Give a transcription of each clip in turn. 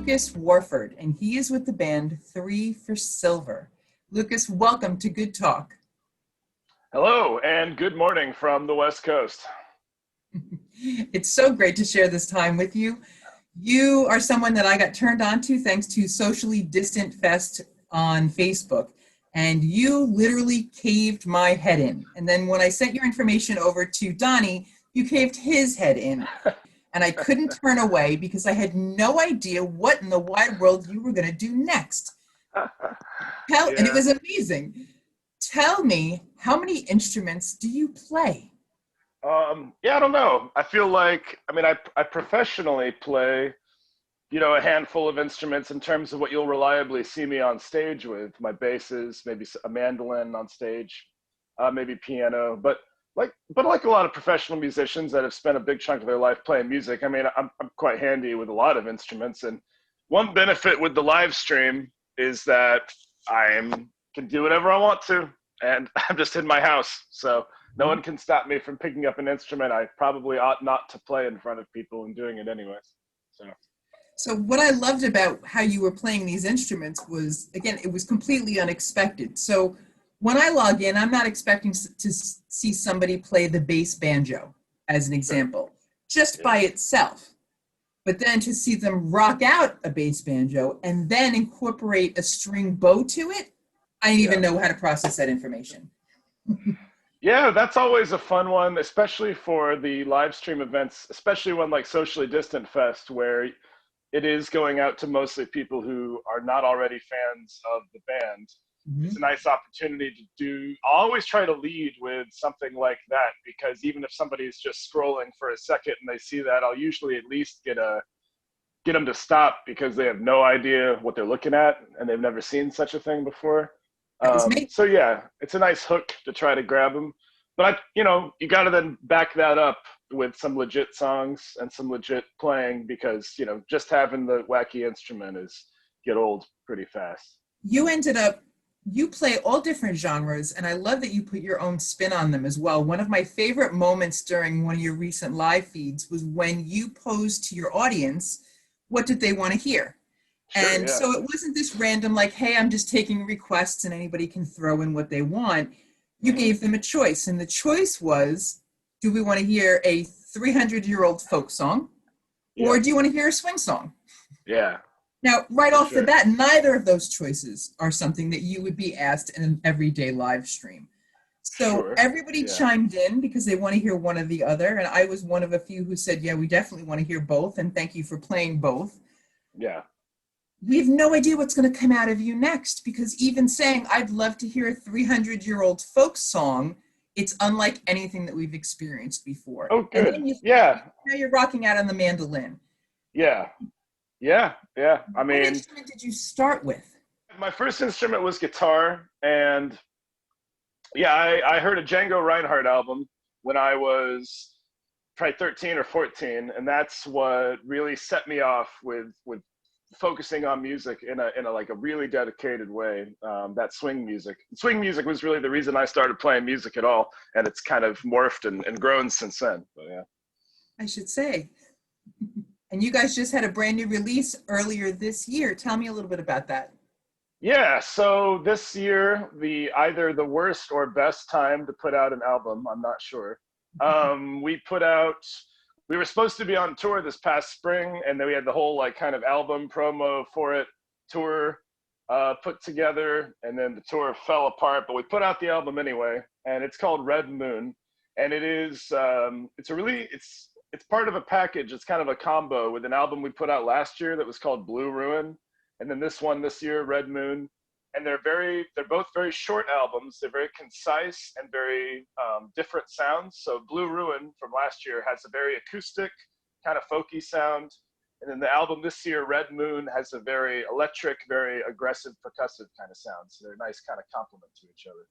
Lucas Warford, and he is with the band Three for Silver. Lucas, welcome to Good Talk. Hello, and good morning from the West Coast. It's so great to share this time with you. You are someone that I got turned on to thanks to Socially Distant Fest on Facebook, and you literally caved my head in. And then when I sent your information over to Donnie, you caved his head in. And I couldn't turn away because I had no idea what in the wide world you were going to do next. And it was amazing. Tell me, how many instruments do you play? I don't know. I feel like, I professionally play, a handful of instruments in terms of what you'll reliably see me on stage with. My basses, maybe a mandolin on stage, maybe piano. But like a lot of professional musicians that have spent a big chunk of their life playing music, I'm quite handy with a lot of instruments. And one benefit with the live stream is that I can do whatever I want to, and I'm just in my house, so no one can stop me from picking up an instrument I probably ought not to play in front of people and doing it anyways. So what I loved about how you were playing these instruments was, again, it was completely unexpected. So when I log in, I'm not expecting to see somebody play the bass banjo, as an example, just by itself. But then to see them rock out a bass banjo and then incorporate a string bow to it, I didn't even know how to process that information. Yeah, that's always a fun one, especially for the live stream events, especially one like Socially Distant Fest, where it is going out to mostly people who are not already fans of the band. Mm-hmm. It's a nice opportunity to do. I always try to lead with something like that, because even if somebody's just scrolling for a second and they see that, I'll usually at least get them to stop because they have no idea what they're looking at and they've never seen such a thing before. So yeah, it's a nice hook to try to grab them. But you got to then back that up with some legit songs and some legit playing, because just having the wacky instrument get old pretty fast. You play all different genres, and I love that you put your own spin on them as well. One of my favorite moments during one of your recent live feeds was when you posed to your audience, what did they want to hear? Sure, so it wasn't this random, like, hey, I'm just taking requests and anybody can throw in what they want. You gave them a choice, and the choice was, do we want to hear a 300-year-old folk song, or do you want to hear a swing song? Yeah. Now, right off the bat, neither of those choices are something that you would be asked in an everyday live stream. So everybody chimed in because they want to hear one or the other, and I was one of a few who said, yeah, we definitely want to hear both, and thank you for playing both. Yeah. We have no idea what's going to come out of you next, because even saying, I'd love to hear a 300-year-old folk song, it's unlike anything that we've experienced before. Oh, good. And then now you're rocking out on the mandolin. Yeah. What instrument did you start with? My first instrument was guitar, and I heard a Django Reinhardt album when I was probably 13 or 14, and that's what really set me off with focusing on music in a like a really dedicated way. That swing music was really the reason I started playing music at all, and it's kind of morphed and grown since then. But yeah, I should say. And you guys just had a brand new release earlier this year. Tell me a little bit about that. Yeah, so this year, either the worst or best time to put out an album, I'm not sure. We were supposed to be on tour this past spring, and then we had the whole like kind of album promo for it tour put together, and then the tour fell apart, but we put out the album anyway, and it's called Red Moon, and it's part of a package. It's kind of a combo with an album we put out last year that was called Blue Ruin, and then this one this year, Red Moon. And they're both very short albums. They're very concise and very different sounds. So Blue Ruin from last year has a very acoustic, kind of folky sound. And then the album this year, Red Moon, has a very electric, very aggressive, percussive kind of sound. So they're a nice kind of complement to each other.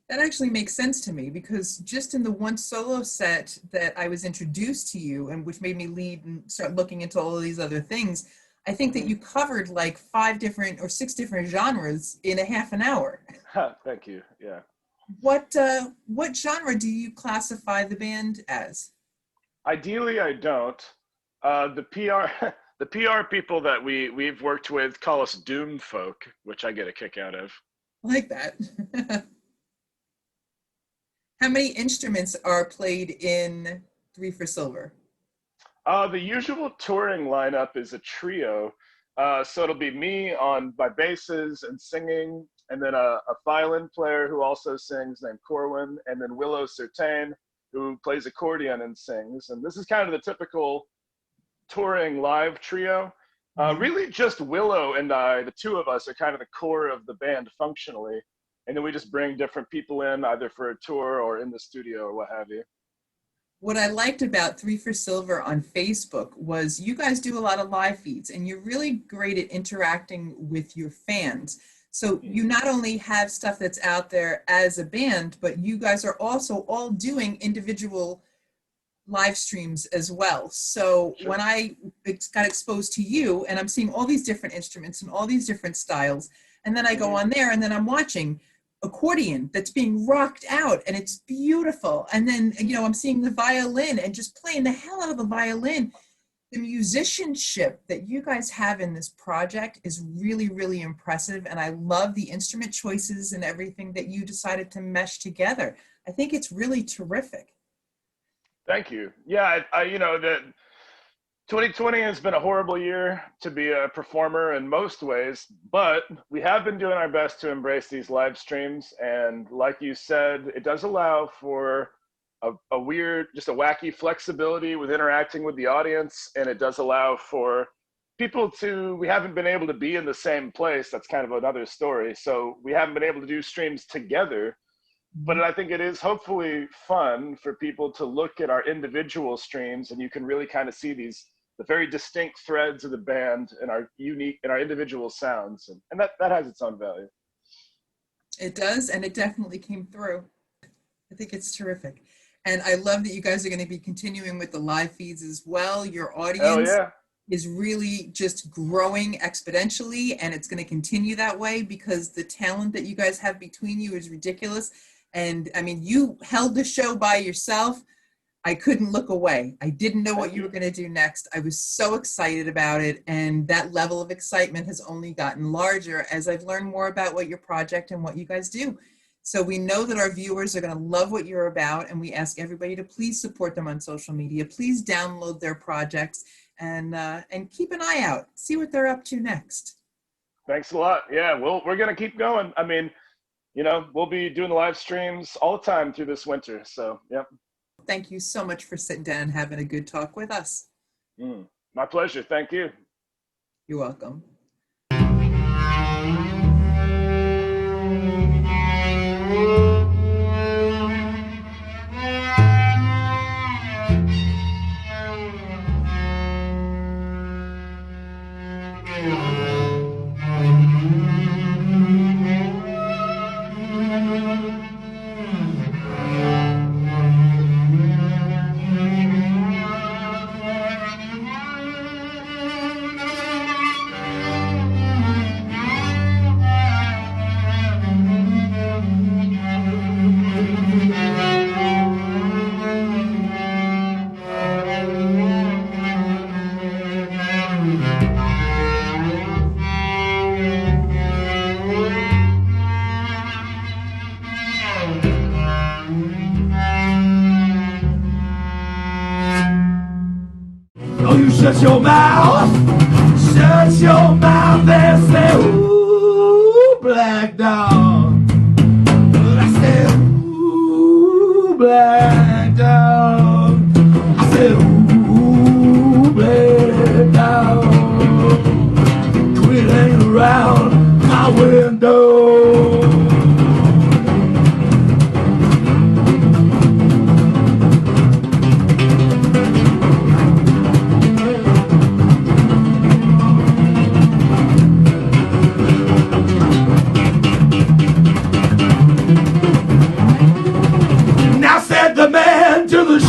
That actually makes sense to me, because just in the one solo set that I was introduced to you, and which made me lead and start looking into all of these other things, I think that you covered like 5 different or 6 different genres in a half an hour. Thank you. Yeah. What genre do you classify the band as? Ideally, I don't. The the PR people that we've worked with call us doom folk, which I get a kick out of. I like that. How many instruments are played in Three for Silver? The usual touring lineup is a trio. So it'll be me on my basses and singing, and then a violin player who also sings named Corwin, and then Willow Certain, who plays accordion and sings. And this is kind of the typical touring live trio. Really just Willow and I, the two of us, are kind of the core of the band functionally. And then we just bring different people in either for a tour or in the studio or what have you. What I liked about Three for Silver on Facebook was you guys do a lot of live feeds and you're really great at interacting with your fans. So you not only have stuff that's out there as a band, but you guys are also all doing individual live streams as well. So Sure. when I got exposed to you and I'm seeing all these different instruments and all these different styles, and then I go on there and then I'm watching accordion that's being rocked out and it's beautiful. And then, you know, I'm seeing the violin and just playing the hell out of the violin. The musicianship that you guys have in this project is really, really impressive. And I love the instrument choices and everything that you decided to mesh together. I think it's really terrific. Thank you. Yeah, I you know, that 2020 has been a horrible year to be a performer in most ways, but we have been doing our best to embrace these live streams. And like you said, it does allow for a weird, just a wacky flexibility with interacting with the audience. And it does allow for people to, we haven't been able to be in the same place. That's kind of another story. So we haven't been able to do streams together. But I think it is hopefully fun for people to look at our individual streams, and you can really kind of see the very distinct threads of the band and our unique and our individual sounds. And that has its own value. It does, and it definitely came through. I think it's terrific. And I love that you guys are going to be continuing with the live feeds as well. Your audience is really just growing exponentially, and it's going to continue that way because the talent that you guys have between you is ridiculous. And I mean, you held the show by yourself. I couldn't look away. I didn't know what you were going to do next. I was so excited about it. And that level of excitement has only gotten larger as I've learned more about what your project and what you guys do. So we know that our viewers are going to love what you're about. And we ask everybody to please support them on social media. Please download their projects and keep an eye out. See what they're up to next. Thanks a lot. Yeah, we're going to keep going. I mean, you know, we'll be doing the live streams all the time through this winter. So, yep. Thank you so much for sitting down and having a good talk with us. My pleasure. Thank you. You're welcome. Oh, you shut your mouth and say, ooh, black dog. I said, ooh, black dog. I said, ooh, black dog. Quit hanging around my window.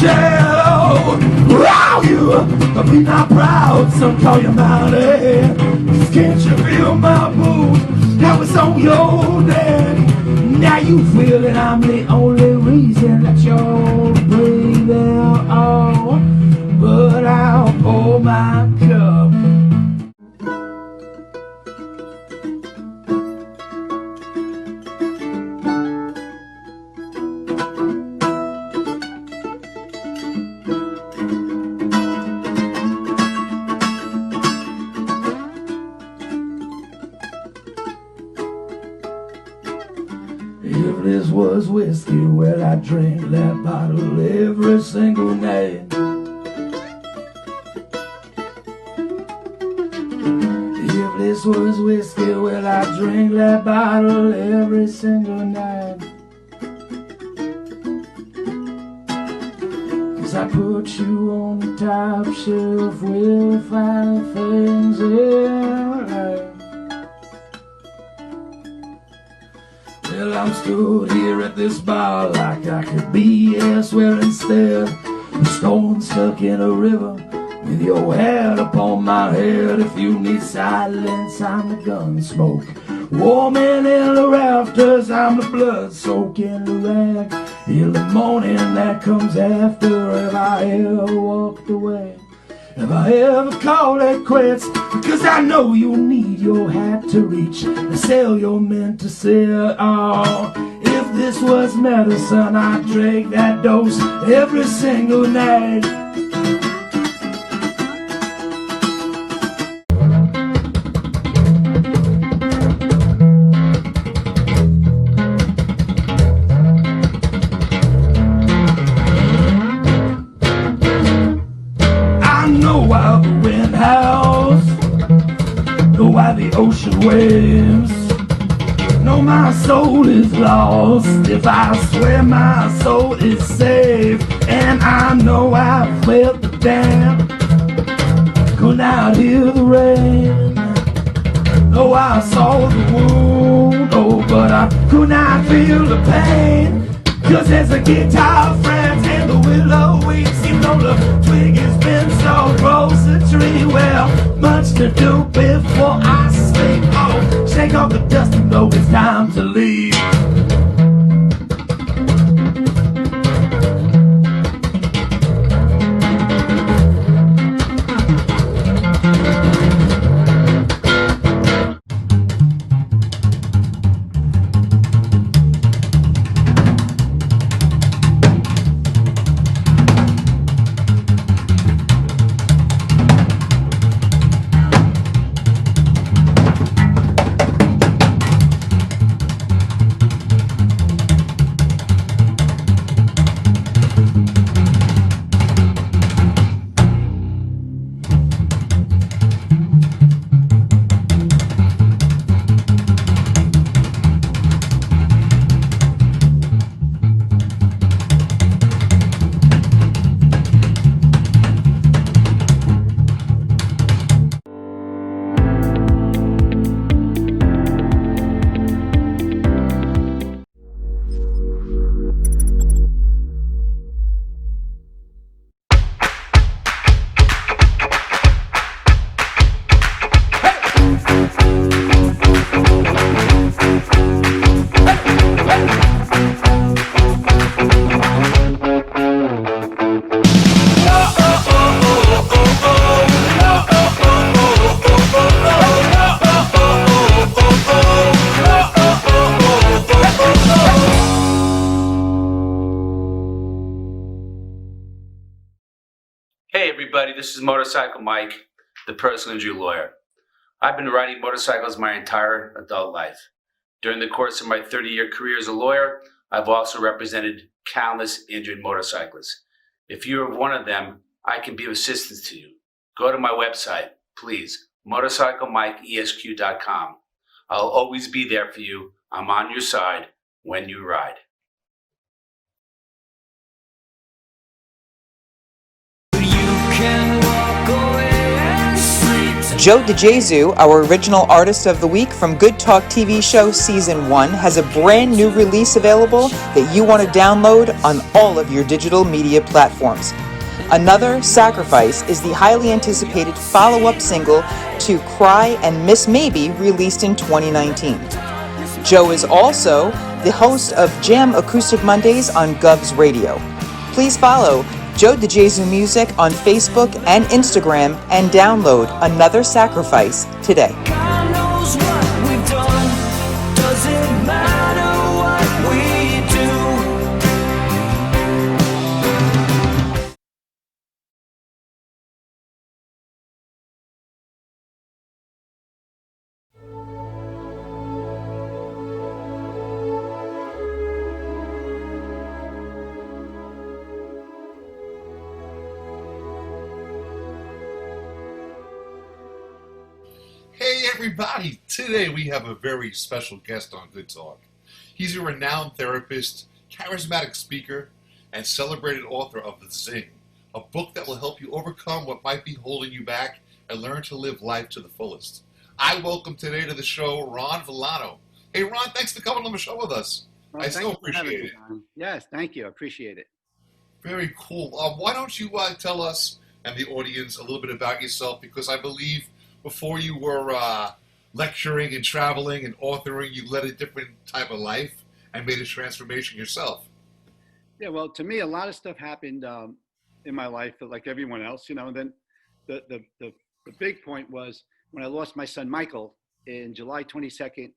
Shadow, wow, you be not proud. Some call you mountain. Can't you feel my boots? That was on your daddy. Now you feel that I'm the only reason that you're breathing on. But I'll pour my cup whiskey, well, I drink that bottle every single night. If this was whiskey, well, I drink that bottle every single night. 'Cause I put you on the top shelf with fine things in life. Well, I'm stood here at this bar like I could be elsewhere instead. A stone stuck in a river with your head upon my head. If you need silence, I'm the gun smoke warming in the rafters. I'm the blood soaking the rag in the morning that comes after. If I ever walked away, if I ever called it quits, because I know you need your hat to reach and sell you're meant to sell. Oh, if this was medicine, I'd drink that dose every single night. Why the wind howls, know why the ocean waves, know my soul is lost. If I swear my soul is safe, and I know I felt the damp, could not hear the rain. No, I saw the wound, oh, but I could not feel the pain. 'Cause there's a guitar frets and the willow weeps, even though the twig has been so close to the tree. Well, much to do before I sleep. Oh, shake off the dust and know it's time to leave. Hey everybody, this is Motorcycle Mike, the personal injury lawyer. I've been riding motorcycles my entire adult life. During the course of my 30-year career as a lawyer, I've also represented countless injured motorcyclists. If you're one of them, I can be of assistance to you. Go to my website, please, motorcyclemikeesq.com. I'll always be there for you. I'm on your side when you ride. Joe DeJesu, our original artist of the week from Good Talk TV show Season 1, has a brand new release available that you want to download on all of your digital media platforms. Another Sacrifice is the highly anticipated follow-up single to Cry and Miss Maybe, released in 2019. Joe is also the host of Jam Acoustic Mondays on Govs Radio. Please follow Joe DeJesu Music on Facebook and Instagram and download Another Sacrifice today. God knows what we've done. Doesn't matter what we do. Hey everybody! Today we have a very special guest on Good Talk. He's a renowned therapist, charismatic speaker, and celebrated author of The Zing, a book that will help you overcome what might be holding you back and learn to live life to the fullest. I welcome today to the show Ron Villano. Hey Ron, thanks for coming on the show with us. Well, I thank so you for having appreciate me, it. John. Yes, thank you. I appreciate it. Very cool. Why don't you tell us and the audience a little bit about yourself, because I believe before you were lecturing and traveling and authoring, you led a different type of life and made a transformation yourself. Yeah, well, to me, a lot of stuff happened in my life, like everyone else, And then the big point was when I lost my son Michael in July 22nd,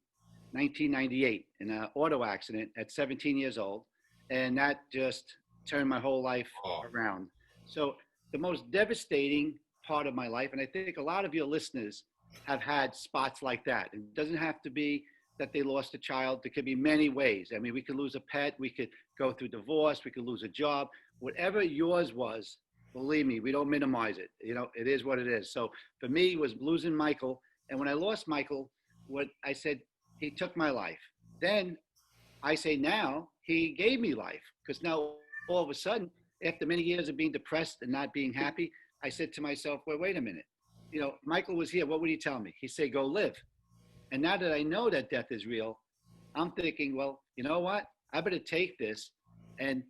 1998, in an auto accident at 17 years old, and that just turned my whole life around. So the most devastating part of my life, and I think a lot of your listeners have had spots like that. It doesn't have to be that they lost a child. There could be many ways. I mean, we could lose a pet, we could go through divorce, we could lose a job. Whatever yours was, believe me, we don't minimize it. It is what it is. So for me, it was losing Michael. And when I lost Michael, what I said, he took my life. Then I say now, he gave me life. Because now, all of a sudden, after many years of being depressed and not being happy, I said to myself, well, wait a minute. Michael was here. What would he tell me? He'd say, go live. And now that I know that death is real, I'm thinking, well, you know what? I better take this. And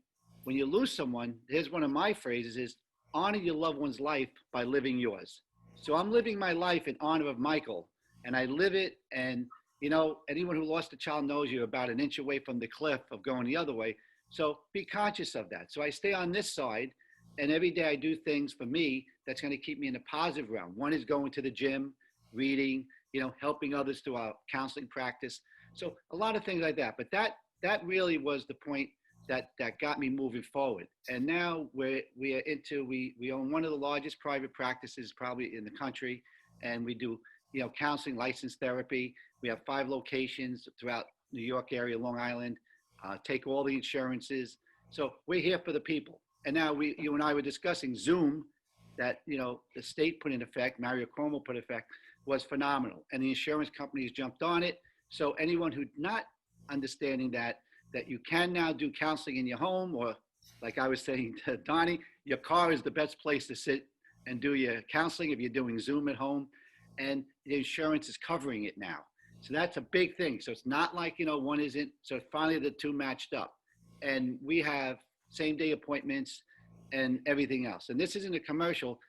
when you lose someone, here's one of my phrases is honor your loved one's life by living yours. So I'm living my life in honor of Michael, and I live it. And, anyone who lost a child knows you're about an inch away from the cliff of going the other way. So be conscious of that. So I stay on this side, and every day I do things for me that's going to keep me in a positive realm. One is going to the gym, reading, helping others through our counseling practice. So a lot of things like that. But that really was the point that got me moving forward. And now we own one of the largest private practices probably in the country, and we do counseling, licensed therapy. We have 5 locations throughout New York area, Long Island. Take all the insurances. So we're here for the people. And now you and I were discussing Zoom, that the state put in effect, Mario Cuomo put in effect, was phenomenal, and the insurance companies jumped on it. So anyone who's not understanding that you can now do counseling in your home, or like I was saying to Donnie, your car is the best place to sit and do your counseling if you're doing Zoom at home, and the insurance is covering it now. So that's a big thing. So it's not like, one isn't. So finally the two matched up, and we have same day appointments and everything else. And this isn't a commercial.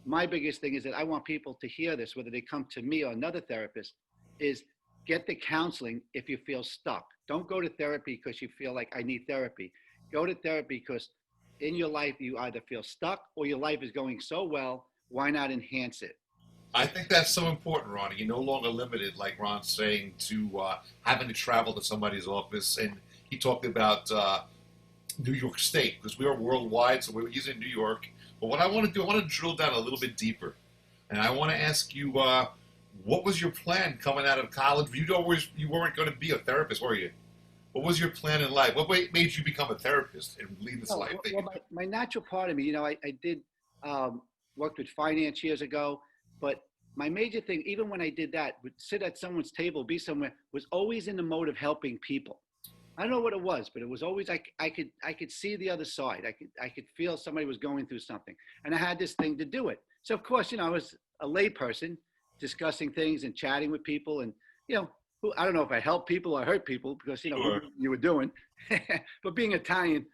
My biggest thing is that I want people to hear this, whether they come to me or another therapist, is get the counseling if you feel stuck. Don't go to therapy because you feel like I need therapy. Go to therapy because in your life you either feel stuck or your life is going so well, why not enhance it? I think that's so important, Ronnie. You're no longer limited, like Ron's saying, to having to travel to somebody's office. And he talked about New York State, because we are worldwide, so he's in New York. But what I want to do, I want to drill down a little bit deeper. And I want to ask you, what was your plan coming out of college? You weren't going to be a therapist, were you? What was your plan in life? What made you become a therapist and lead this life? Well, my natural part of me, I did worked with finance years ago, but my major thing, even when I did that, would sit at someone's table, be somewhere, was always in the mode of helping people. I don't know what it was, but it was always like I could see the other side. I could feel somebody was going through something, and I had this thing to do it. So of course, I was a lay person discussing things and chatting with people, and I don't know if I helped people or hurt people because sure. What you were doing. But being Italian,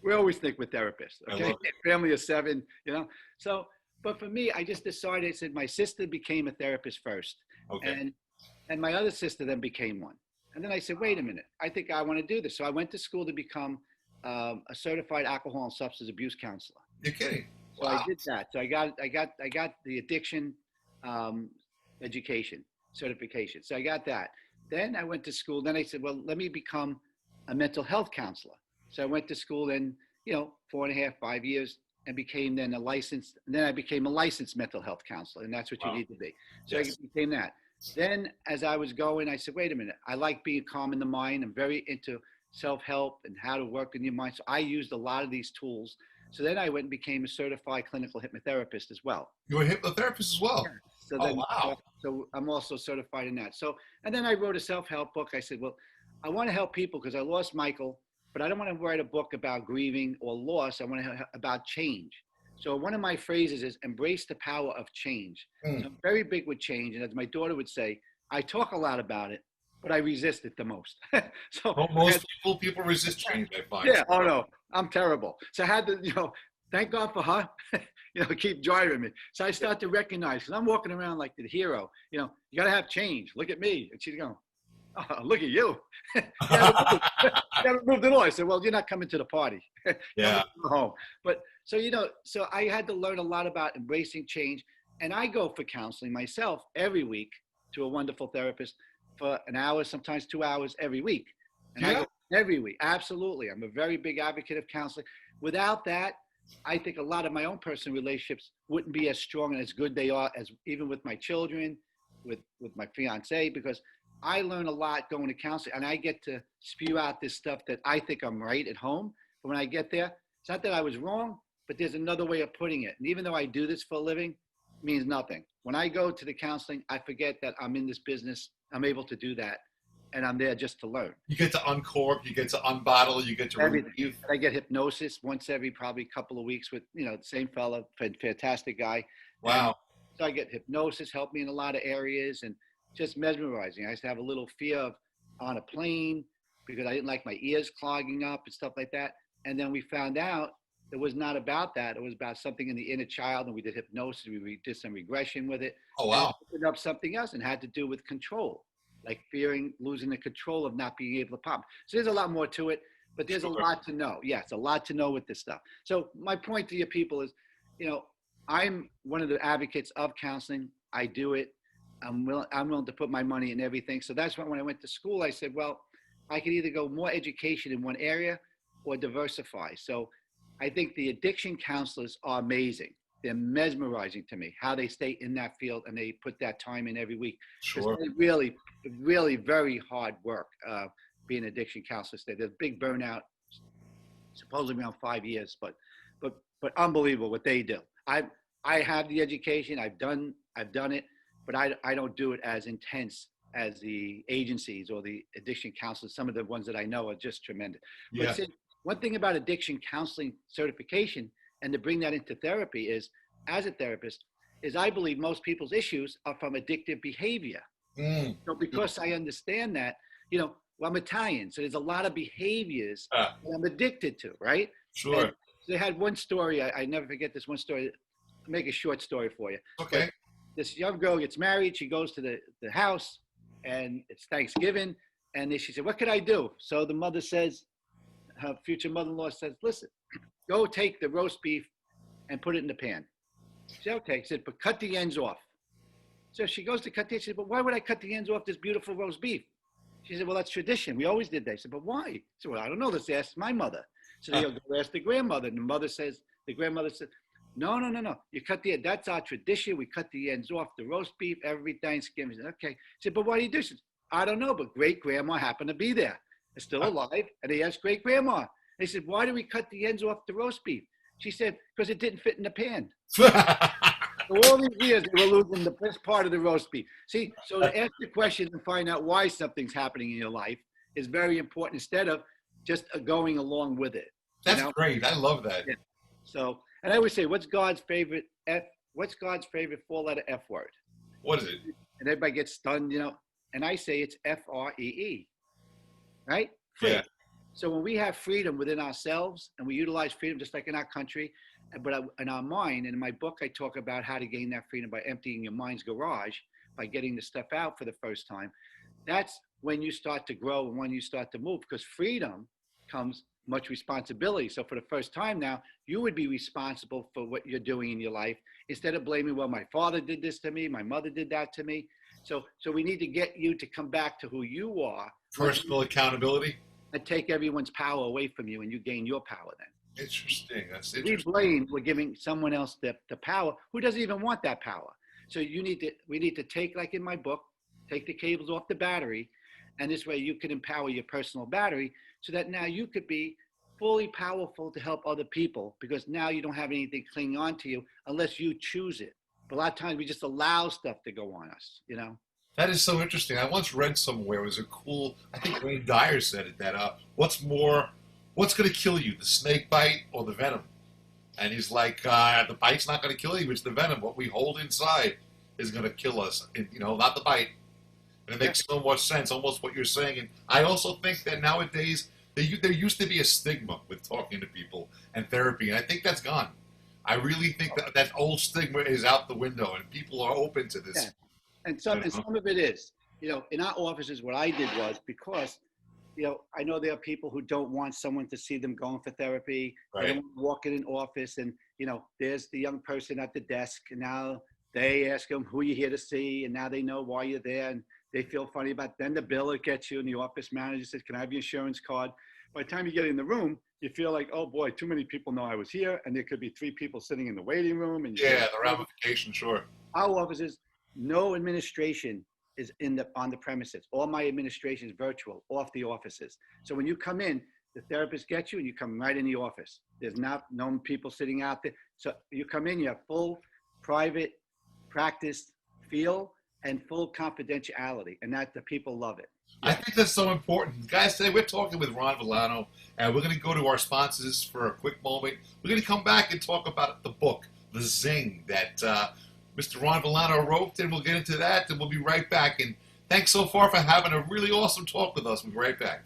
we always think we're therapists. Okay, family of 7, So, but for me, I just decided. I said my sister became a therapist first, and my other sister then became one. And then I said, wait a minute, I think I want to do this. So I went to school to become a certified alcohol and substance abuse counselor. You're kidding? So wow. I did that. So I got the addiction education certification. So I got that. Then I went to school. Then I said, well, let me become a mental health counselor. So I went to school in 4.5, 5 years, and became then a licensed. And then I became a licensed mental health counselor, and that's what you need to be. So yes. I became that. Then as I was going, I said, wait a minute, I like being calm in the mind. I'm very into self-help and how to work in your mind. So I used a lot of these tools. So then I went and became a certified clinical hypnotherapist as well. You were a hypnotherapist as well? So Oh, then, wow. so I'm also certified in that. So, and then I wrote a self-help book. I said, well, I want to help people because I lost Michael, but I don't want to write a book about grieving or loss. I want to about change. So one of my phrases is embrace the power of change. Mm. So I'm very big with change. And as my daughter would say, I talk a lot about it, but I resist it the most. So Well, most people resist change, I find. yeah, oh no, I'm terrible. So I had to, thank God for her, keep driving me. So I start to recognize, because I'm walking around like the hero, you got to have change. Look at me. And she's going, oh, look at you. You haven't moved at all. I said, well, you're not coming to the party. Yeah. Go home. But so, so I had to learn a lot about embracing change. And I go for counseling myself every week to a wonderful therapist for an hour, sometimes 2 hours every week. And I go every week. Absolutely. I'm a very big advocate of counseling. Without that, I think a lot of my own personal relationships wouldn't be as strong and as good they are as even with my children, with my fiance, because I learn a lot going to counseling and I get to spew out this stuff that I think I'm right at home. But when I get there, it's not that I was wrong, but there's another way of putting it. And even though I do this for a living, it means nothing. When I go to the counseling, I forget that I'm in this business. I'm able to do that. And I'm there just to learn. You get to uncork, you get to unbottle, you get to Everything. relieve. I get hypnosis once every probably couple of weeks with, the same fella, fantastic guy. Wow. And so I get hypnosis, helped me in a lot of areas and just mesmerizing. I used to have a little fear of on a plane because I didn't like my ears clogging up and stuff like that. And then we found out it was not about that. It was about something in the inner child. And we did hypnosis. We did some regression with it. Oh, wow. And it opened up something else and had to do with control, like fearing losing the control of not being able to pop. So there's a lot more to it, but there's a lot to know. Yeah, it's a lot to know with this stuff. So my point to your people is, I'm one of the advocates of counseling. I do it. I'm willing to put my money in everything. So that's why when I went to school, I said, well, I could either go more education in one area or diversify. So I think the addiction counselors are amazing. They're mesmerizing to me, how they stay in that field and they put that time in every week. Sure. It's really, really very hard work being an addiction counselor. There's big burnout, supposedly around 5 years, but unbelievable what they do. I have the education, I've done it, but I don't do it as intense as the agencies or the addiction counselors. Some of the ones that I know are just tremendous. Yeah. But see, one thing about addiction counseling certification and to bring that into therapy is, as a therapist, is I believe most people's issues are from addictive behavior. Mm. So because I understand that, well, I'm Italian, so there's a lot of behaviors that I'm addicted to, right? Sure. And they had one story, I never forget this one story. I'll make a short story for you. Okay. But this young girl gets married, she goes to the house, and it's Thanksgiving, and then she said, what could I do? So the mother says, her future mother-in-law says, listen, go take the roast beef and put it in the pan. She said, okay. She said, but cut the ends off. So she goes to cut the ends. She said, but why would I cut the ends off this beautiful roast beef? She said, well, that's tradition. We always did that. I said, but why? She said, well, I don't know. Let's ask my mother. So they go ask the grandmother. And the grandmother said, no. You cut the end. That's our tradition. We cut the ends off the roast beef every Thanksgiving. She said, okay. She said, but why do you do this? I don't know, but great grandma happened to be there. Is still alive, and he asked great grandma. They said, why do we cut the ends off the roast beef? She said, because it didn't fit in the pan. So all these years, they were losing the best part of the roast beef. See, so to ask the question and find out why something's happening in your life is very important instead of just going along with it. That's great. I love that. Yeah. So, and I always say, what's God's favorite four-letter F word? What is it? And everybody gets stunned, and I say it's FREE. Right? Freedom. Yeah. So when we have freedom within ourselves and we utilize freedom just like in our country, but in our mind, and in my book, I talk about how to gain that freedom by emptying your mind's garage, by getting the stuff out for the first time. That's when you start to grow and when you start to move, because freedom comes much responsibility. So for the first time now, you would be responsible for what you're doing in your life instead of blaming, well, my father did this to me, my mother did that to me. So we need to get you to come back to who you are. Personal accountability. And take everyone's power away from you, and you gain your power then. Interesting. That's We interesting. blame, we're giving someone else the power who doesn't even want that power. So we need to take, like in my book, take the cables off the battery, and this way you can empower your personal battery so that now you could be fully powerful to help other people, because now you don't have anything clinging on to you unless you choose it. But a lot of times we just allow stuff to go on us, you know? That is so interesting. I once read somewhere, it was a cool, I think Wayne Dyer said it, that what's going to kill you, the snake bite or the venom? And he's like, the bite's not going to kill you, it's the venom. What we hold inside is going to kill us, you know, not the bite. And it makes so much sense, almost what you're saying. And I also think that nowadays, there used to be a stigma with talking to people and therapy, and I think that's gone. I really think that that old stigma is out the window, and people are open to this. Yeah. And some of it is, you know, in our offices, what I did was because, you know, I know there are people who don't want someone to see them going for therapy. Right. They don't want to walk in an office and, you know, there's the young person at the desk, and now they ask them who you're here to see, and now they know why you're there, and they feel funny about it. Then the bill it gets you, and the office manager says, can I have your insurance card? By the time you get in the room, you feel like, oh boy, too many people know I was here, and there could be 3 people sitting in the waiting room. And Yeah, the ramification, sure. our offices, no administration is on the premises. All my administration is virtual, off the offices. So when you come in, the therapist gets you, and you come right in the office. There's not no people sitting out there. So you come in, you have full private practice feel and full confidentiality, and that the people love it. I think that's so important. Guys, today we're talking with Ron Villano, and we're going to go to our sponsors for a quick moment. We're going to come back and talk about the book, The Zing, that Mr. Ron Villano wrote, and we'll get into that, and we'll be right back. And thanks so far for having a really awesome talk with us. We'll be right back.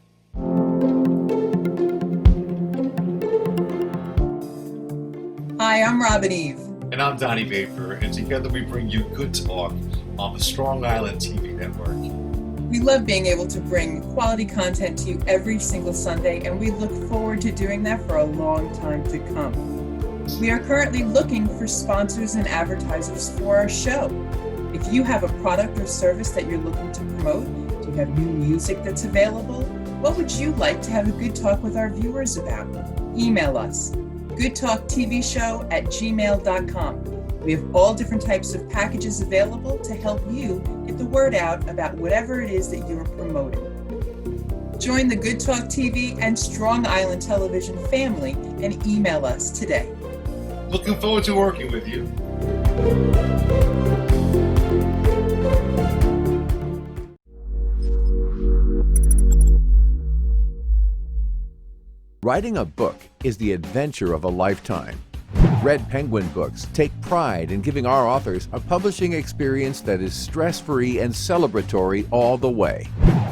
Hi, I'm Robin Eve. And I'm Donnie Baker, and together we bring you Good Talk on the Strong Island TV network. We love being able to bring quality content to you every single Sunday, and we look forward to doing that for a long time to come. We are currently looking for sponsors and advertisers for our show. If you have a product or service that you're looking to promote, do you have new music that's available? What would you like to have a good talk with our viewers about? Email us, goodtalktvshow@gmail.com. We have all different types of packages available to help you get the word out about whatever it is that you're promoting. Join the Good Talk TV and Strong Island Television family and email us today. Looking forward to working with you. Writing a book is the adventure of a lifetime. Red Penguin Books take pride in giving our authors a publishing experience that is stress-free and celebratory all the way.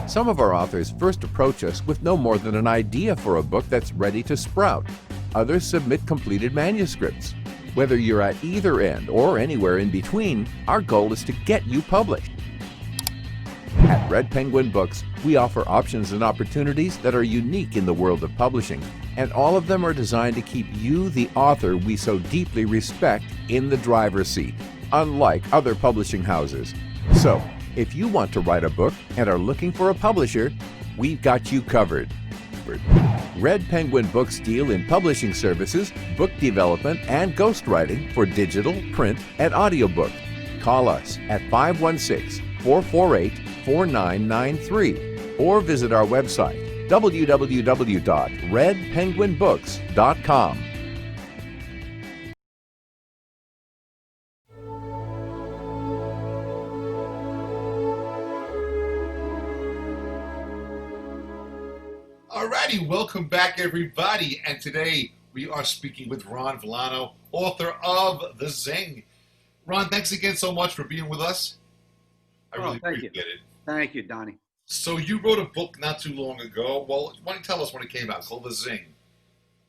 Some of our authors first approach us with no more than an idea for a book that's ready to sprout. Others submit completed manuscripts. Whether you're at either end or anywhere in between, our goal is to get you published. At Red Penguin Books, we offer options and opportunities that are unique in the world of publishing, and all of them are designed to keep you, the author we so deeply respect, in the driver's seat, unlike other publishing houses. So, if you want to write a book and are looking for a publisher, we've got you covered. Red Penguin Books deal in publishing services, book development, and ghostwriting for digital, print, and audiobook. Call us at 516-448-4993 or visit our website www.redpenguinbooks.com. Alrighty, welcome back everybody, and today we are speaking with Ron Villano, author of The Zing. Ron, thanks again so much for being with us. I really appreciate it. Thank you, Donnie. So you wrote a book not too long ago. Well, why don't you tell us when it came out, called The Zing?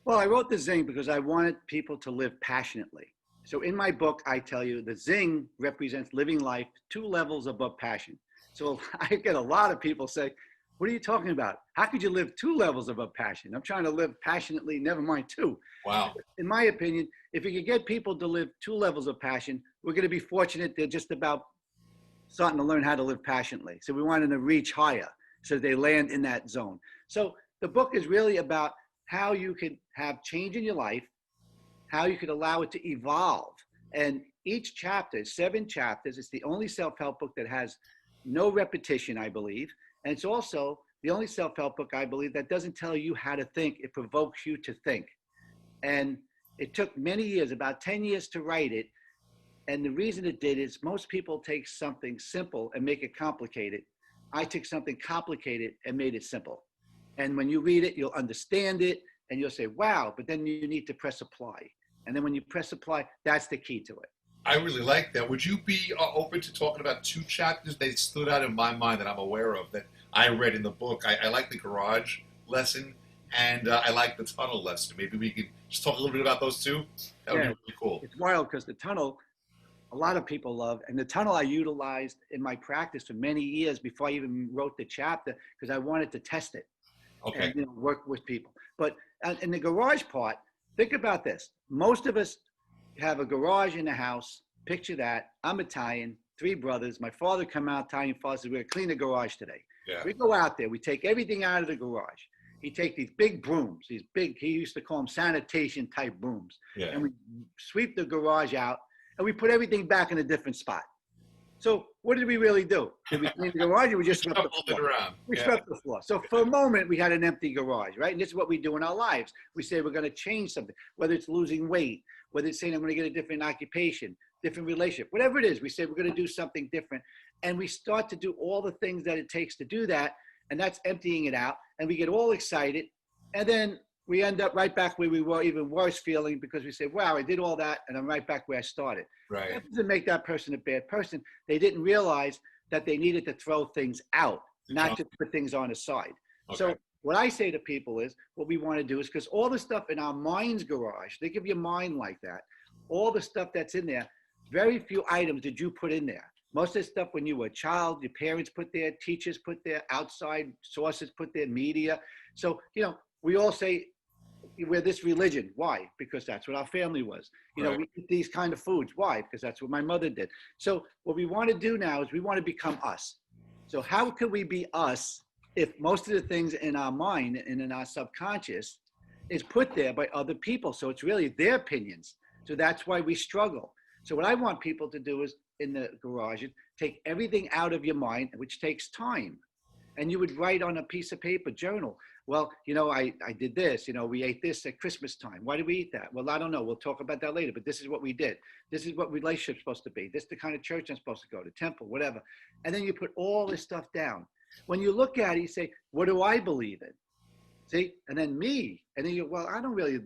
Well, I wrote The Zing because I wanted people to live passionately. So in my book, I tell you the Zing represents living life 2 levels above passion. So I get a lot of people say, what are you talking about? How could you live 2 levels above passion? I'm trying to live passionately, never mind 2. Wow. In my opinion, if you could get people to live 2 levels of passion, we're going to be fortunate they're just about starting to learn how to live passionately. So we want them to reach higher so they land in that zone. So the book is really about how you could have change in your life, how you could allow it to evolve. And each chapter, 7 chapters, it's the only self-help book that has no repetition, I believe. And it's also the only self-help book, I believe, that doesn't tell you how to think. It provokes you to think. And it took many years, about 10 years to write it. And the reason it did is most people take something simple and make it complicated. I took something complicated and made it simple. And when you read it, you'll understand it and you'll say, wow, but then you need to press apply. And then when you press apply, that's the key to it. I really like that. Would you be open to talking about 2 chapters that stood out in my mind that I'm aware of that I read in the book? I like the garage lesson and I like the tunnel lesson. Maybe we could just talk a little bit about those 2. That would be really cool. It's wild because the tunnel, a lot of people love, and the tunnel I utilized in my practice for many years before I even wrote the chapter because I wanted to test it. Okay. And work with people. But in the garage part, think about this. Most of us have a garage in the house. Picture that. I'm Italian, 3 brothers. My father come out, Italian father said, we're going to clean the garage today. Yeah. We go out there. We take everything out of the garage. He take these big brooms, he used to call them sanitation type brooms. Yeah. And we sweep the garage out and we put everything back in a different spot. So what did we really do? Did we clean the garage or we just swept the floor? We swept the floor. So for a moment, we had an empty garage, right? And this is what we do in our lives. We say we're going to change something, whether it's losing weight, whether it's saying I'm going to get a different occupation, different relationship, whatever it is, we say we're going to do something different. And we start to do all the things that it takes to do that. And that's emptying it out. And we get all excited. And then we end up right back where we were, even worse feeling, because we say, wow, I did all that and I'm right back where I started. Right. That doesn't make that person a bad person. They didn't realize that they needed to throw things out, not just put things on the side. Okay. So what I say to people is, what we want to do is, because all the stuff in our mind's garage, think of your mind like that, all the stuff that's in there, very few items did you put in there. Most of the stuff when you were a child, your parents put there, teachers put there, outside sources put there, media. So, we all say, we're this religion. Why? Because that's what our family was. Right. We eat these kind of foods. Why? Because that's what my mother did. So what we want to do now is we want to become us. So how could we be us if most of the things in our mind and in our subconscious is put there by other people? So it's really their opinions. So that's why we struggle. So what I want people to do is in the garage, take everything out of your mind, which takes time. And you would write on a piece of paper, journal. Well, I did this, we ate this at Christmas time. Why did we eat that? Well, I don't know. We'll talk about that later, but this is what we did. This is what relationship's supposed to be. This is the kind of church I'm supposed to go to, temple, whatever. And then you put all this stuff down. When you look at it, you say, what do I believe in? See? And then me. And then you, well, I don't really,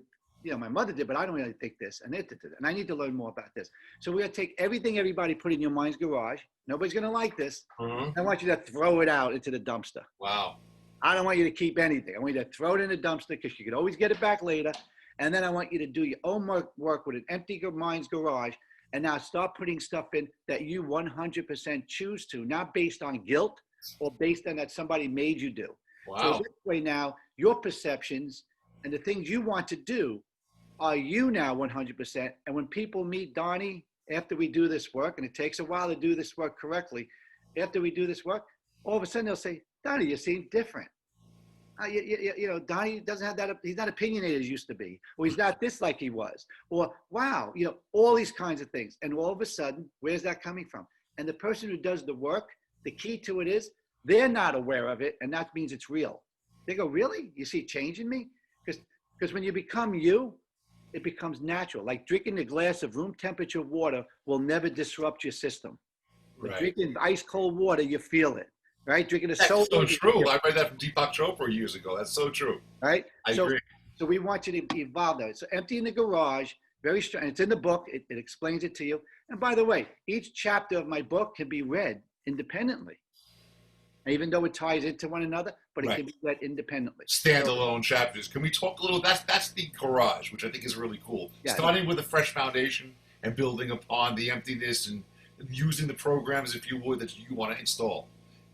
my mother did, but I don't really think this. And it did. And I need to learn more about this. So we're going to take everything everybody put in your mind's garage. Nobody's going to like this. I want you to throw it out into the dumpster. Wow. I don't want you to keep anything. I want you to throw it in the dumpster because you can always get it back later. And then I want you to do your own work with an empty mind's garage. And now start putting stuff in that you 100% choose to, not based on guilt or based on that somebody made you do. Wow. So this way now, your perceptions and the things you want to do are you now 100%. And when people meet Donnie, after we do this work, and it takes a while to do this work correctly, after we do this work, all of a sudden they'll say, Donnie, you seem different. Donnie doesn't have that, he's not opinionated as he used to be, or he's not this like he was, or wow, all these kinds of things. And all of a sudden, where's that coming from? And the person who does the work, the key to it is they're not aware of it, and that means it's real. They go, really? You see change in me? Because when you become you, it becomes natural. Like drinking a glass of room temperature water will never disrupt your system. But Right. drinking ice cold water, you feel it. Right? Drinking a That's soda. so true. I read that from Deepak Chopra years ago. That's so true. Right? I agree. So we want you to evolve that. So emptying the garage, very strong. It's in the book. It explains it to you. And by the way, each chapter of my book can be read independently, even though it ties into one another, but it Right. can be read independently. Standalone chapters. Can we talk a little? That's the garage, which I think is really cool. Yeah. Starting with a fresh foundation and building upon the emptiness and using the programs, if you would, that you want to install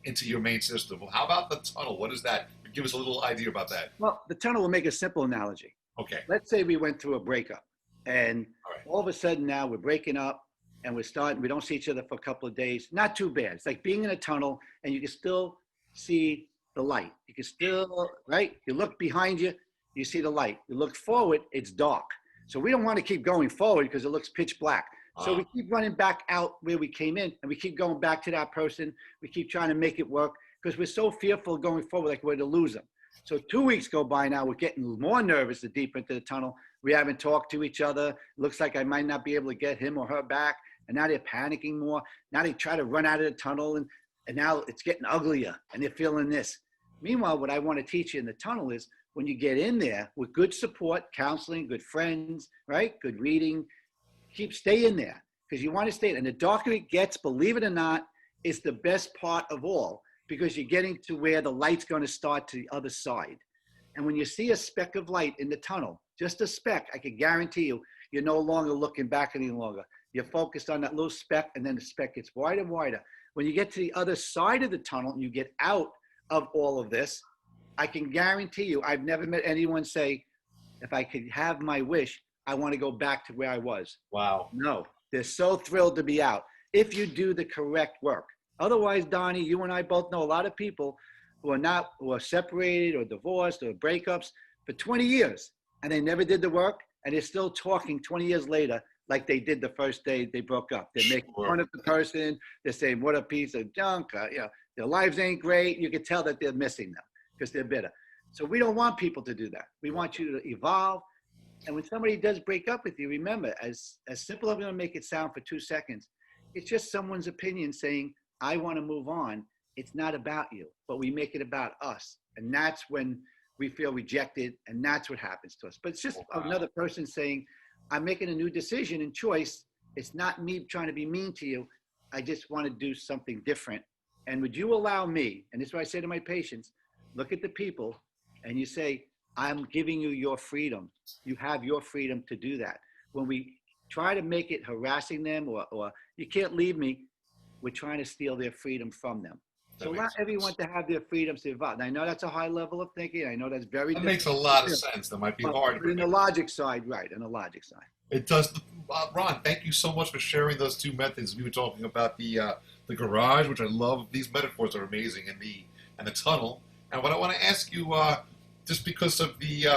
into your main system. Well, how about the tunnel? What is that? Give us a little idea about that. Well, the tunnel will make a simple analogy. Okay. Let's say we went through a breakup and All right. all of a sudden now we're breaking up and we don't see each other for a couple of days. Not too bad. It's like being in a tunnel and you can still see the light. You can still, right? You look behind you, you see the light. You look forward, it's dark. So we don't want to keep going forward because it looks pitch black. So we keep running back out where we came in and we keep going back to that person. We keep trying to make it work because we're so fearful going forward, like we're to lose them. So 2 weeks go by now, we're getting more nervous the deeper into the tunnel. We haven't talked to each other. Looks like I might not be able to get him or her back. And now they're panicking more. Now they try to run out of the tunnel, and now it's getting uglier, and they're feeling this. Meanwhile, what I want to teach you in the tunnel is when you get in there with good support, counseling, good friends, right? Good reading, stay in there because you want to stay. And the darker it gets, believe it or not, is the best part of all because you're getting to where the light's going to start to the other side. And when you see a speck of light in the tunnel, just a speck, I can guarantee you, you're no longer looking back any longer. You're focused on that little speck, and then the speck gets wider and wider. When you get to the other side of the tunnel and you get out of all of this, I can guarantee you, I've never met anyone say, if I could have my wish, I want to go back to where I was. Wow. No, they're so thrilled to be out if you do the correct work. Otherwise, Donnie, you and I both know a lot of people who are separated or divorced or breakups for 20 years, and they never did the work, and they're still talking 20 years later like they did the first day they broke up. They're making fun of the person. They're saying, what a piece of junk. Their lives ain't great. You can tell that they're missing them because they're bitter. So we don't want people to do that. We want you to evolve. And when somebody does break up with you, remember, as simple as I'm going to make it sound for 2 seconds, it's just someone's opinion saying, I want to move on. It's not about you, but we make it about us. And that's when we feel rejected, and that's what happens to us. But it's just another person saying, I'm making a new decision and choice. It's not me trying to be mean to you. I just want to do something different. And would you allow me, and this is what I say to my patients, look at the people and you say, I'm giving you your freedom. You have your freedom to do that. When we try to make it harassing them or you can't leave me, we're trying to steal their freedom from them. So allow everyone to have their freedom to evolve. And I know that's a high level of thinking. I know that's very That makes a lot of sense. That might be hard. But in the logic side, right, in the logic side. It does. Ron, thank you so much for sharing those two methods. We were talking about the garage, which I love. These metaphors are amazing, and the tunnel. And what I want to ask you, just because of the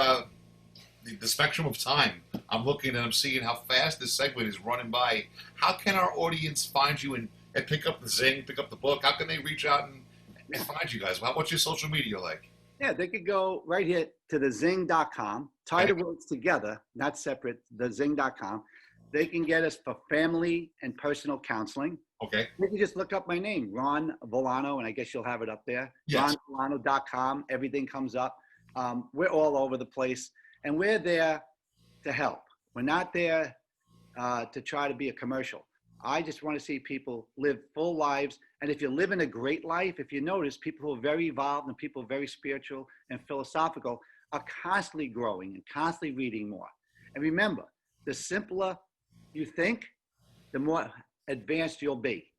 spectrum of time, I'm looking and I'm seeing how fast this segment is running by. How can our audience find you and pick up the Zing, pick up the book? How can they reach out and find you guys? What's your social media like? Yeah, they could go right here to thezing.com, tie the words together, not separate, thezing.com. They can get us for family and personal counseling. Okay. You can just look up my name, Ron Villano, and I guess you'll have it up there. Yes. RonVillano.com, everything comes up. We're all over the place, and we're there to help. We're not there to try to be a commercial. I just want to see people live full lives. And if you're living a great life, if you notice, people who are very evolved and people very spiritual and philosophical are constantly growing and constantly reading more. And remember, the simpler you think, the more advanced you'll be.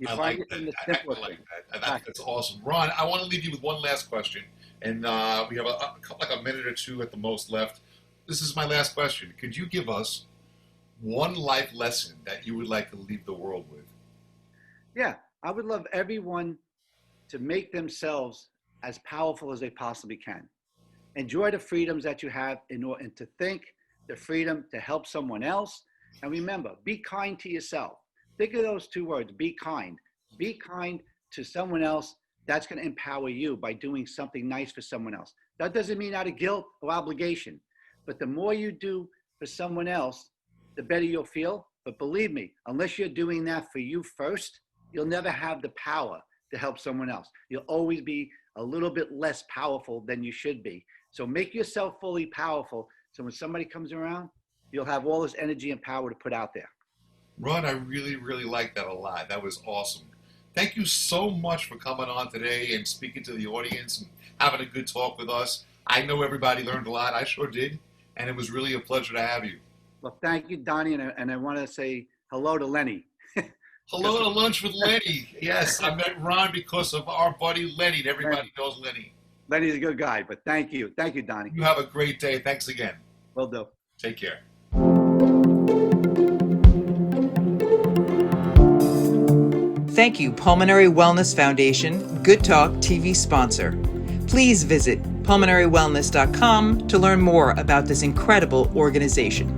You I find like it in the that. simpler I like things. that. That's awesome. Ron, I want to leave you with one last question. And we have a minute or two at the most left. This is my last question. Could you give us one life lesson that you would like to leave the world with? Yeah, I would love everyone to make themselves as powerful as they possibly can. Enjoy the freedoms that you have and to think the freedom to help someone else. And remember, be kind to yourself. Think of those two words, be kind. Be kind to someone else. That's going to empower you by doing something nice for someone else. That doesn't mean out of guilt or obligation, but the more you do for someone else, the better you'll feel. But believe me, unless you're doing that for you first, you'll never have the power to help someone else. You'll always be a little bit less powerful than you should be. So make yourself fully powerful. So when somebody comes around, you'll have all this energy and power to put out there. Ron, I really, really like that a lot. That was awesome. Thank you so much for coming on today and speaking to the audience and having a good talk with us. I know everybody learned a lot. I sure did. And it was really a pleasure to have you. Well, thank you, Donnie. And I want to say hello to Lenny. Hello to Lunch with Lenny. Yes, I met Ron because of our buddy Lenny. Everybody knows Lenny. Lenny's a good guy, but thank you. Thank you, Donnie. You have a great day. Thanks again. Will do. Take care. Thank you, Pulmonary Wellness Foundation, Good Talk TV sponsor. Please visit pulmonarywellness.com to learn more about this incredible organization.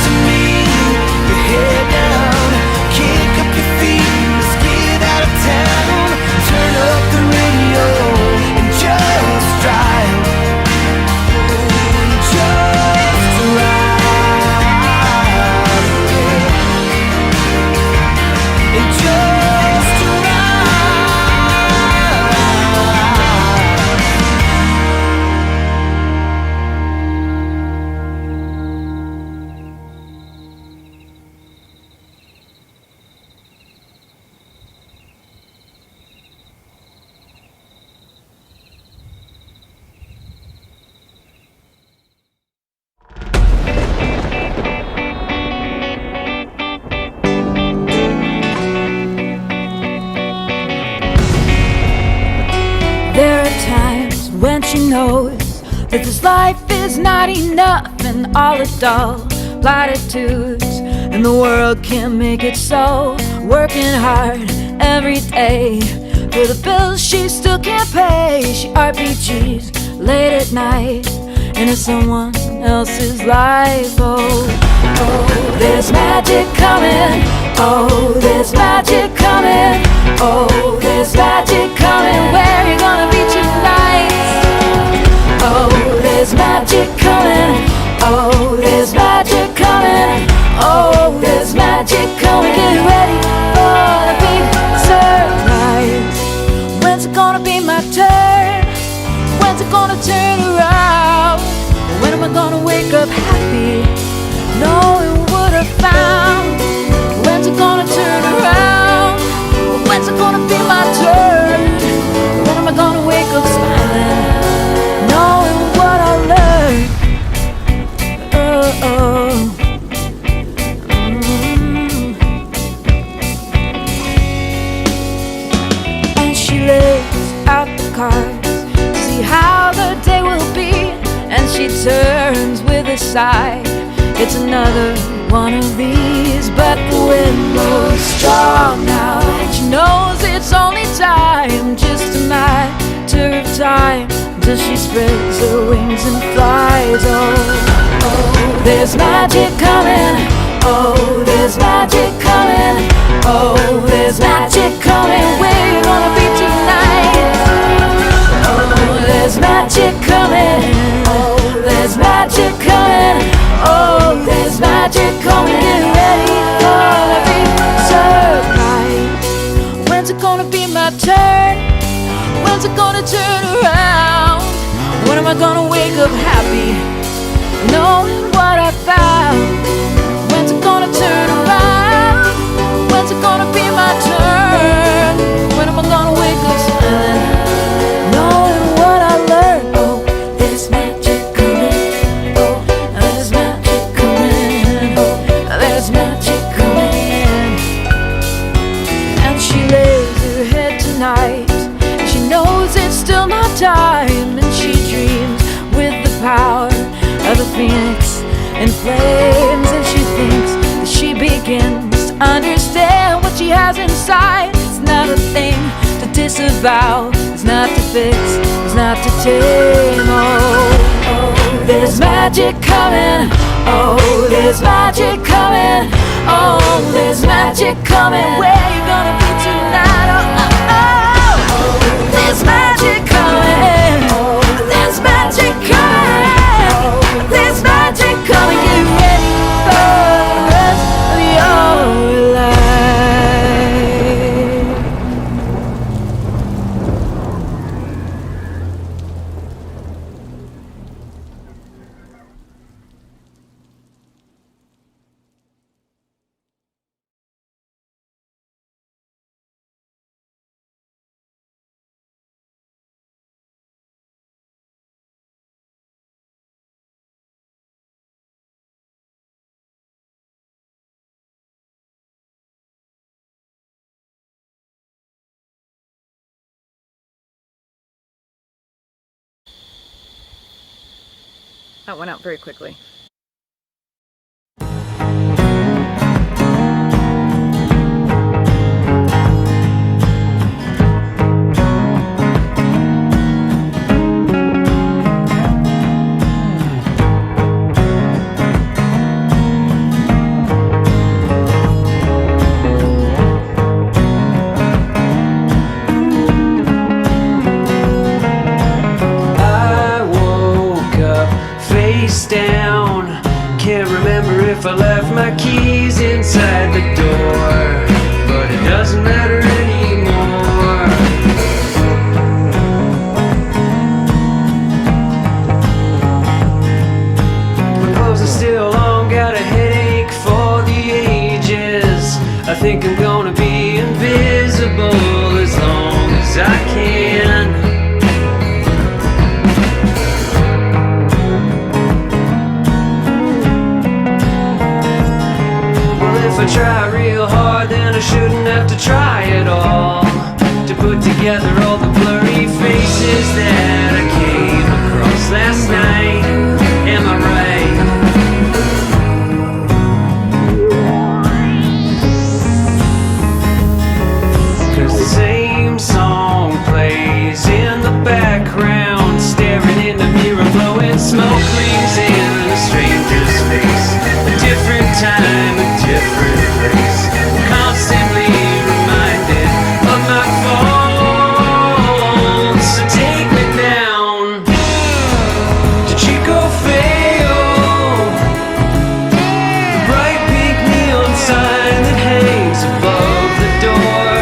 to me. Your head down, kick up your feet, let's get out of town. Turn up the radio and just drive. Just ride. And just ride. There are times when she knows that this life is not enough, and all the dull platitudes and the world can't make it so. Working hard every day for the bills she still can't pay. She RPGs late at night into someone else's life. Oh, oh, there's magic coming. Oh, there's magic coming. Oh, there's magic coming. Where you gonna be tonight? Oh, there's magic coming. Oh, there's magic coming. Oh, there's magic coming. Get ready for the big surprise. When's it gonna be my turn? When's it gonna turn around? When am I gonna wake up happy, knowing what I found? When's it gonna turn around? When's it gonna be my turn? When am I gonna wake up smiling, knowing what I learned? Oh, oh. And she lays out the cards, see how the day will be, and she turns with a sigh. It's another one of these, but the wind blows strong now, and she knows it's only time, just a matter of time, till she spreads her wings and flies. Oh, oh, there's magic coming. Oh, there's magic coming. Oh, there's magic coming. Where you gonna be tonight? Oh, there's magic coming. Oh, there's magic coming. Oh, there's magic coming. Get ready for the big surprise. When's it gonna be my turn? When's it gonna turn around? When am I gonna wake up happy, knowing what I found? When's it gonna turn around? When's it gonna be my turn? When am I gonna wake up smiling, knowing what I learned? Oh, there's magic coming. Oh, there's magic coming. Oh, there's magic coming. And she lays her head tonight. She knows it's still not time, and she dreams with the power of a phoenix in flames. And she thinks that she begins to understand what she has inside. It's not a thing to disavow, it's not to fix, it's not to tame. Oh, oh, there's magic coming. Oh, there's magic coming. Oh, there's magic coming. Where you gonna be tonight? Oh, oh, oh, there's magic coming. Oh, there's magic coming. There's magic coming. Get ready for the rest of your life. That went out very quickly. remember if I left my keys inside the door, but it doesn't matter anymore. My clothes are still on, got a headache for the ages. I think I'm gonna be invisible as long as I can. If I try real hard, then I shouldn't have to try at all, to put together all the blurry faces that I came across last night. Am I right? 'Cause the same song plays in the background, staring in the mirror, blowing smoke rings in a stranger's face. A different time, a different place, constantly reminded of my faults. So take me down to Chico Feo, the bright pink neon sign that hangs above the door.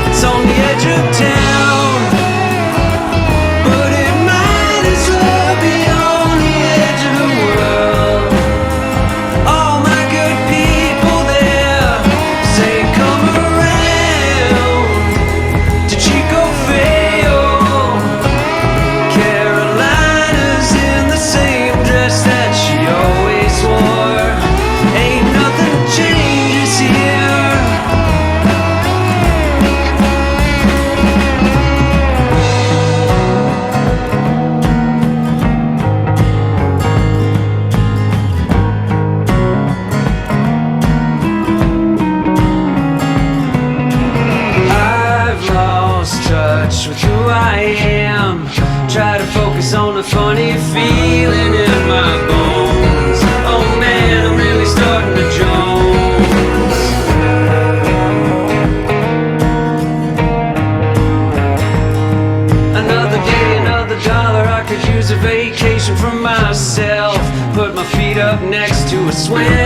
It's on the edge of town, but it might as well be on the edge of the world. All my good people there say come around to Chico Feo. Carolina's in the same dress that she always wore. Ain't nothing changes here. I've lost touch with who I am. Try to focus on the funny feeling in my bones. Oh man, I'm really starting to jones. Another day, another dollar. I could use a vacation from myself. Put my feet up next to a swim